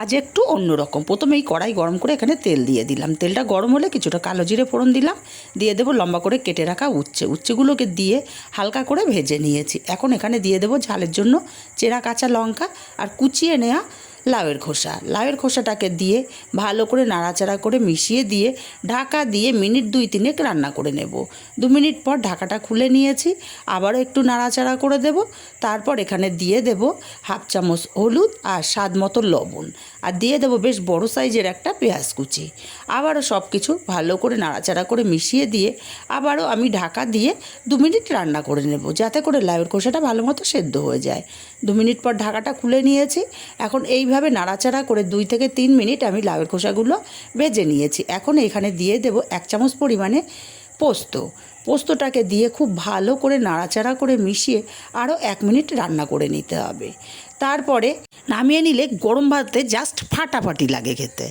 আজ একটু অন্যরকম। প্রথমেই কড়াই গরম করে এখানে তেল দিয়ে দিলাম। তেলটা গরম হলে কিছুটা কালো জিরে ফোড়ন দিলাম, দিয়ে দেবো লম্বা করে কেটে রাখা উচ্ছেগুলোকে দিয়ে হালকা করে ভেজে নিয়েছি। এখন এখানে দিয়ে দেবো ঝালের জন্য চেরা কাঁচা লঙ্কা আর কুচিয়ে নেওয়া লাউয়ের খোসাটাকে দিয়ে ভালো করে নাড়াচাড়া করে মিশিয়ে দিয়ে ঢাকা দিয়ে মিনিট 2-3 রান্না করে নেব। 2 মিনিট পর ঢাকাটা খুলে নিয়েছি, আবারও একটু নাড়াচাড়া করে দেব। তারপর এখানে দিয়ে দেব হাফ চামচ হলুদ আর স্বাদ মতো লবণ, আর দিয়ে দেবো বেশ বড় সাইজের একটা পেঁয়াজ কুচি। আবারও সব কিছু ভালো করে নাড়াচাড়া করে মিশিয়ে দিয়ে আবারও আমি ঢাকা দিয়ে 2 মিনিট রান্না করে নেব, যাতে করে লাউয়ের খোসাটা ভালো মতো সেদ্ধ হয়ে যায়। 2 মিনিট পর ঢাকাটা খুলে নিয়েছি। এখন এইভাবে নাড়াচাড়া করে 2 থেকে 3 মিনিট আমি লাউয়ের খোসাগুলো ভেজে নিয়েছি। এখন এখানে দিয়ে দেব 1 চামচ পরিমাণে পোস্তটাকে দিয়ে খুব ভালো করে নাড়াচাড়া করে মিশিয়ে আরও 1 মিনিট রান্না করে নিতে হবে। তারপরে নামিয়ে নিলে গরম ভাতে জাস্ট ফাটাফাটি লাগে খেতে।